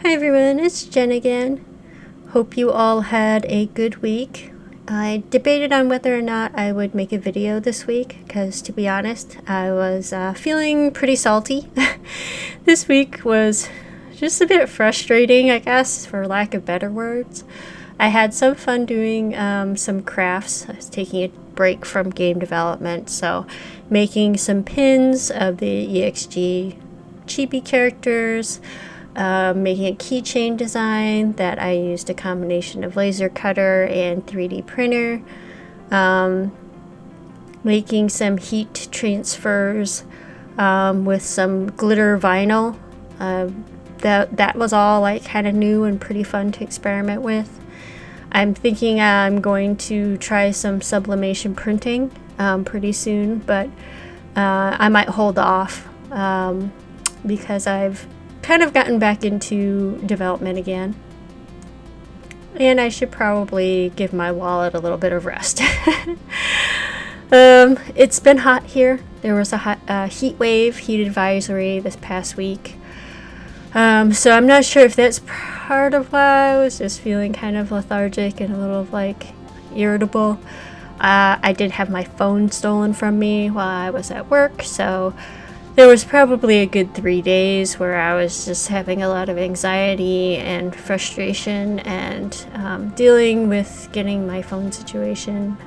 Hi everyone, it's Jen again. Hope you all had a good week. I debated on whether or not I would make a video this week because, to be honest, I was feeling pretty salty. This week was just a bit frustrating, I guess, for lack of better words. I had some fun doing some crafts. I was taking a break from game development, so making some pins of the ExG chibi characters, making a keychain design that I used a combination of laser cutter and 3D printer, making some heat transfers with some glitter vinyl. That was all like kind of new and pretty fun to experiment with. I'm thinking I'm going to try some sublimation printing pretty soon, but I might hold off because I've kind of gotten back into development again. And I should probably give my wallet a little bit of rest. It's been hot here. There was a heat wave, heat advisory this past week. So I'm not sure if that's part of why I was just feeling kind of lethargic and a little like irritable. I did have my phone stolen from me while I was at work, so there was probably a good 3 days where I was just having a lot of anxiety and frustration and dealing with getting my phone situation,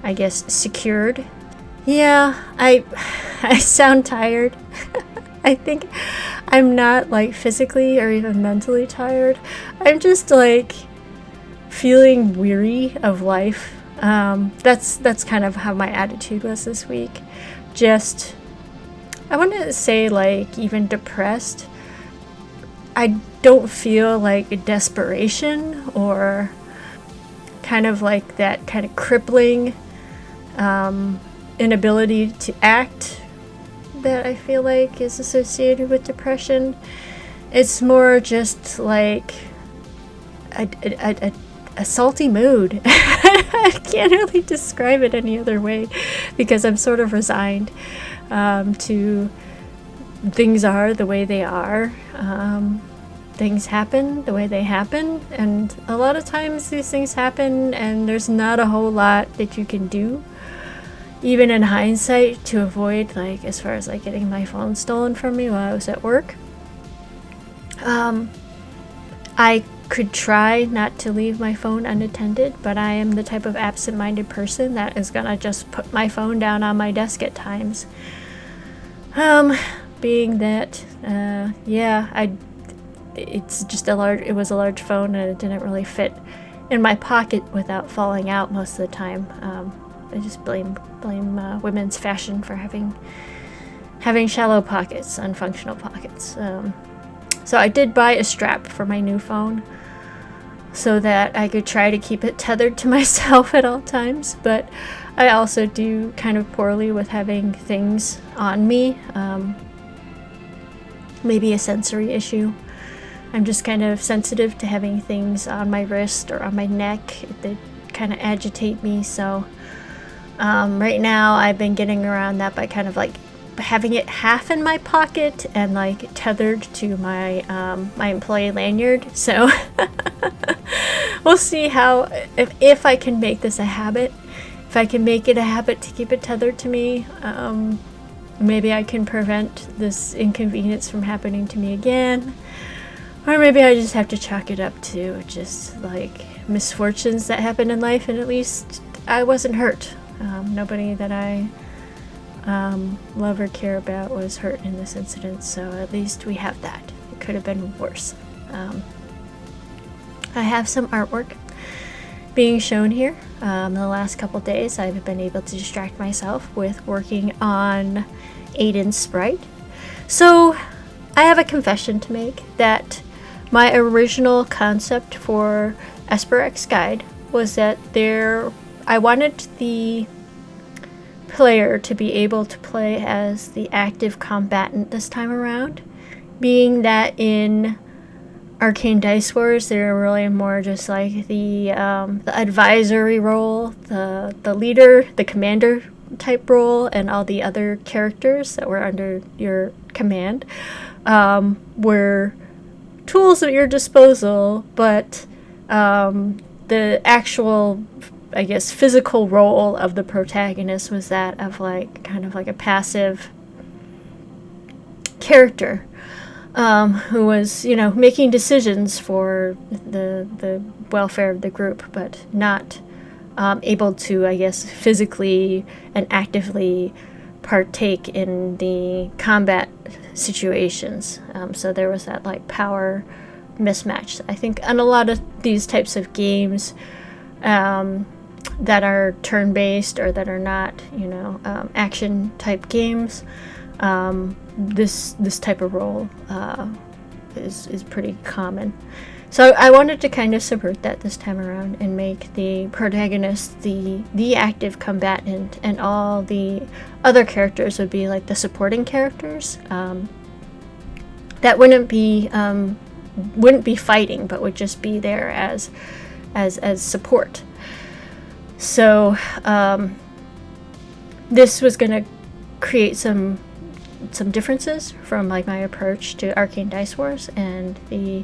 I guess, secured. Yeah, I sound tired. I think I'm not like physically or even mentally tired. I'm just like feeling weary of life. That's kind of how my attitude was this week. Just, I wouldn't say like even depressed. I don't feel like desperation or kind of like that kind of crippling inability to act that I feel like is associated with depression. It's more just like a salty mood. I can't really describe it any other way because I'm sort of resigned to things are the way they are. Things happen the way they happen, and a lot of times these things happen and there's not a whole lot that you can do, even in hindsight, to avoid, like, as far as like getting my phone stolen from me while I was at work. I could try not to leave my phone unattended, but I am the type of absent-minded person that is gonna just put my phone down on my desk at times. Being that, it was a large phone and it didn't really fit in my pocket without falling out most of the time. I just blame women's fashion for having shallow pockets, unfunctional pockets. So I did buy a strap for my new phone so that I could try to keep it tethered to myself at all times, but I also do kind of poorly with having things on me. Maybe a sensory issue. I'm just kind of sensitive to having things on my wrist or on my neck. They kind of agitate me, so right now I've been getting around that by kind of like having it half in my pocket and like tethered to my my employee lanyard. So we'll see how if I can make this a habit. If I can make it a habit to keep it tethered to me, maybe I can prevent this inconvenience from happening to me again. Or maybe I just have to chalk it up to just like misfortunes that happen in life, and at least I wasn't hurt. Nobody that I love or care about was hurt in this incident, so at least we have that. It could have been worse. I have some artwork being shown here. In the last couple days, I've been able to distract myself with working on Aiden's sprite. So I have a confession to make that my original concept for Esperx Guide was that I wanted the player to be able to play as the active combatant this time around, being that in Arcane Dice Wars they're really more just like the advisory role, the leader, the commander type role, and all the other characters that were under your command were tools at your disposal, but the actual, I guess, physical role of the protagonist was that of like kind of like a passive character who was, you know, making decisions for the welfare of the group, but not able to, I guess, physically and actively partake in the combat situations. So there was that like power mismatch. I think on a lot of these types of games that are turn-based or that are not, you know, action type games, this type of role is pretty common. So I wanted to kind of subvert that this time around and make the protagonist the active combatant, and all the other characters would be like the supporting characters that wouldn't be fighting, but would just be there as support. So this was going to create some differences from like my approach to Arcane Dice Wars and the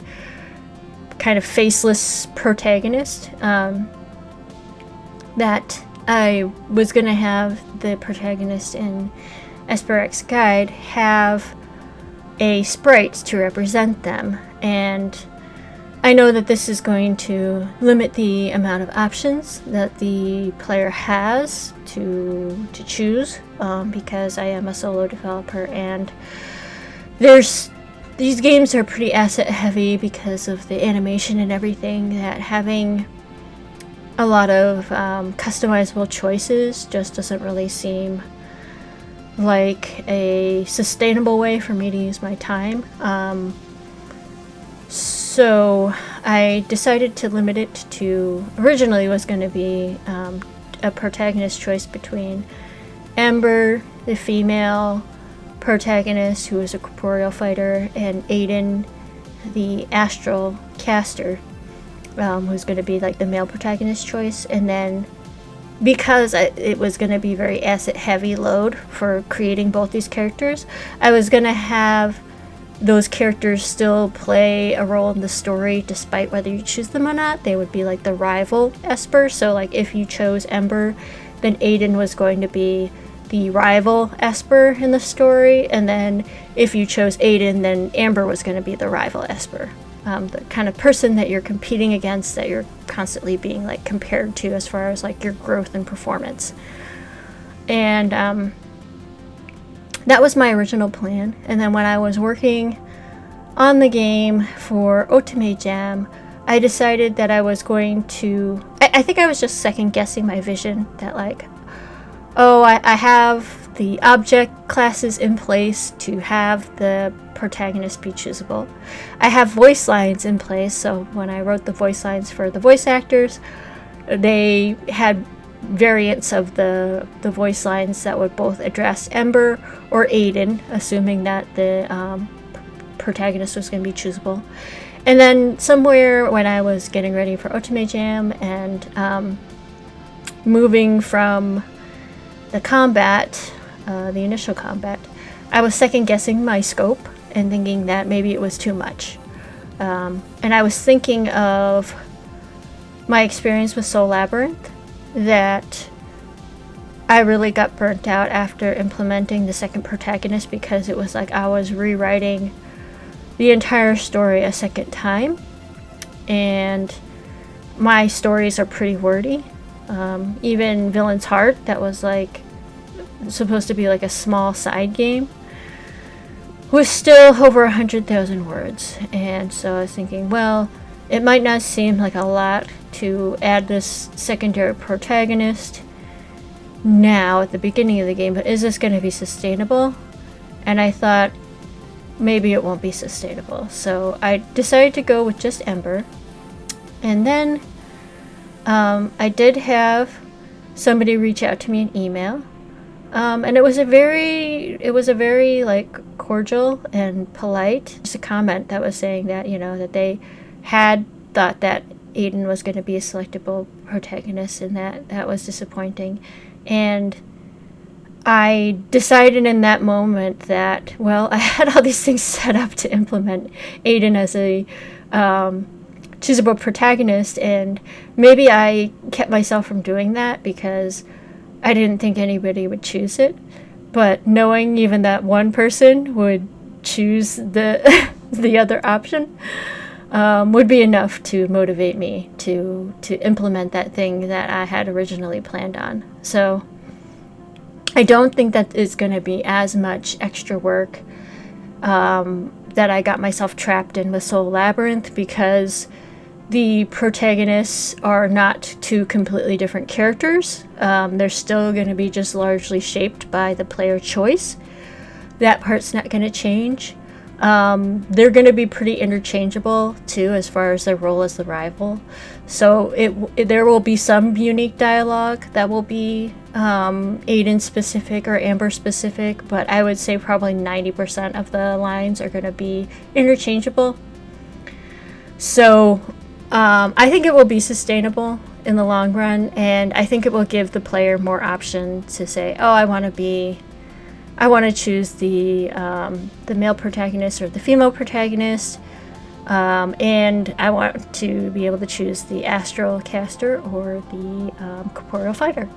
kind of faceless protagonist, that I was going to have the protagonist in Esperek's Guide have a sprite to represent them. And I know that this is going to limit the amount of options that the player has to choose, because I am a solo developer, and these games are pretty asset heavy because of the animation and everything, that having a lot of customizable choices just doesn't really seem like a sustainable way for me to use my time. So I decided to limit it to, originally was going to be a protagonist choice between Ember, the female protagonist who is a corporeal fighter, and Aiden, the astral caster, who's going to be like the male protagonist choice. And then because it was going to be very asset heavy load for creating both these characters, I was going to have those characters still play a role in the story despite whether you choose them or not. They would be like the rival Esper. So like if you chose Ember, then Aiden was going to be the rival Esper in the story, and then if you chose Aiden, then Amber was going to be the rival Esper, the kind of person that you're competing against, that you're constantly being like compared to as far as like your growth and performance. And that was my original plan. And then when I was working on the game for Otome Jam, I decided that I was going to, I think I was just second guessing my vision, that like, oh, I have the object classes in place to have the protagonist be choosable. I have voice lines in place, so when I wrote the voice lines for the voice actors, they had variants of the voice lines that would both address Ember or Aiden, assuming that the protagonist was going to be choosable. And then somewhere when I was getting ready for Otome Jam and moving from the combat, the initial combat, I was second guessing my scope and thinking that maybe it was too much. And I was thinking of my experience with Soul Labyrinth, that I really got burnt out after implementing the second protagonist, because it was like I was rewriting the entire story a second time, and my stories are pretty wordy. Even Villain's Heart, that was like supposed to be like a small side game, was still over 100,000 words. And so I was thinking, well, it might not seem like a lot to add this secondary protagonist now at the beginning of the game, but is this going to be sustainable? And I thought maybe it won't be sustainable. So I decided to go with just Ember. And then I did have somebody reach out to me in email. And it was a very like cordial and polite, just a comment that was saying that, you know, that they had thought that Aiden was going to be a selectable protagonist, and that was disappointing. And I decided in that moment that, well, I had all these things set up to implement Aiden as a choosable protagonist, and maybe I kept myself from doing that because I didn't think anybody would choose it. But knowing even that one person would choose the the other option would be enough to motivate me to implement that thing that I had originally planned on. So I don't think that is going to be as much extra work that I got myself trapped in with Soul Labyrinth, because the protagonists are not two completely different characters. They're still going to be just largely shaped by the player choice. That part's not going to change. They're going to be pretty interchangeable too, as far as their role as the rival. So there will be some unique dialogue that will be Aiden specific or Amber specific, but I would say probably 90% of the lines are going to be interchangeable. So I think it will be sustainable in the long run, and I think it will give the player more option to say, oh, I want to choose the male protagonist or the female protagonist, and I want to be able to choose the astral caster or the corporeal fighter.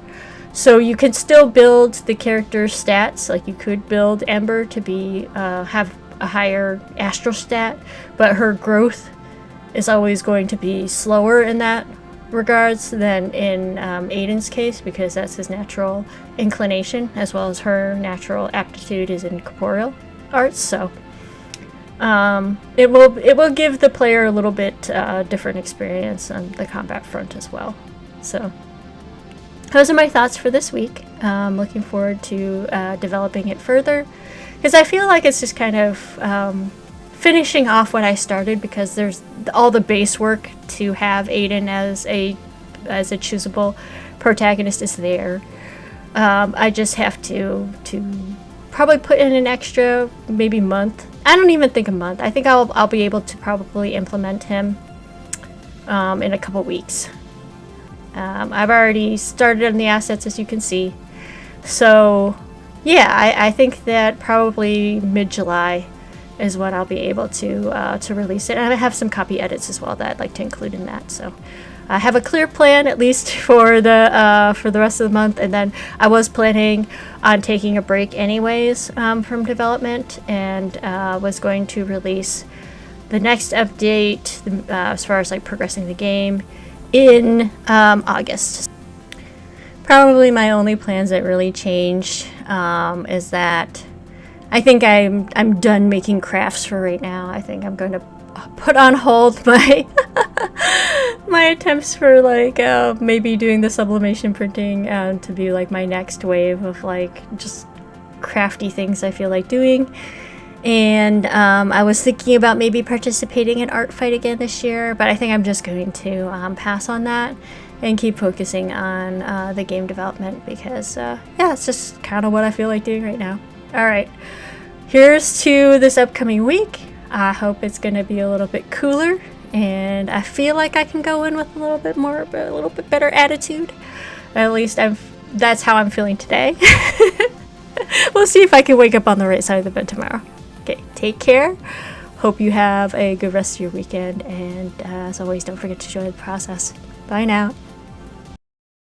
So you can still build the character's stats, like you could build Ember to be have a higher astral stat, but her growth is always going to be slower in that regards than in Aiden's case, because that's his natural inclination, as well as her natural aptitude is in corporeal arts. So it will give the player a little bit different experience on the combat front as well. So those are my thoughts for this week. Looking forward to developing it further, because I feel like it's just kind of finishing off what I started, because there's all the base work to have Aiden as a choosable protagonist is there. I just have to probably put in an extra maybe month. I don't even think a month. I think I'll be able to probably implement him in a couple weeks. I've already started on the assets, as you can see. So yeah, I think that probably mid-July is when I'll be able to release it. And I have some copy edits as well that I'd like to include in that. So I have a clear plan, at least for the rest of the month. And then I was planning on taking a break anyways from development, and was going to release the next update as far as like progressing the game in August. Probably my only plans that really changed is that I think I'm done making crafts for right now. I think I'm going to put on hold my my attempts for like maybe doing the sublimation printing to be like my next wave of like just crafty things I feel like doing. And I was thinking about maybe participating in Art Fight again this year, but I think I'm just going to pass on that and keep focusing on the game development, because yeah, it's just kind of what I feel like doing right now. All right, here's to this upcoming week. I hope it's going to be a little bit cooler, and I feel like I can go in with a little bit better attitude. At least that's how I'm feeling today. We'll see if I can wake up on the right side of the bed tomorrow. Okay, take care. Hope you have a good rest of your weekend, and as always, don't forget to enjoy the process. Bye now.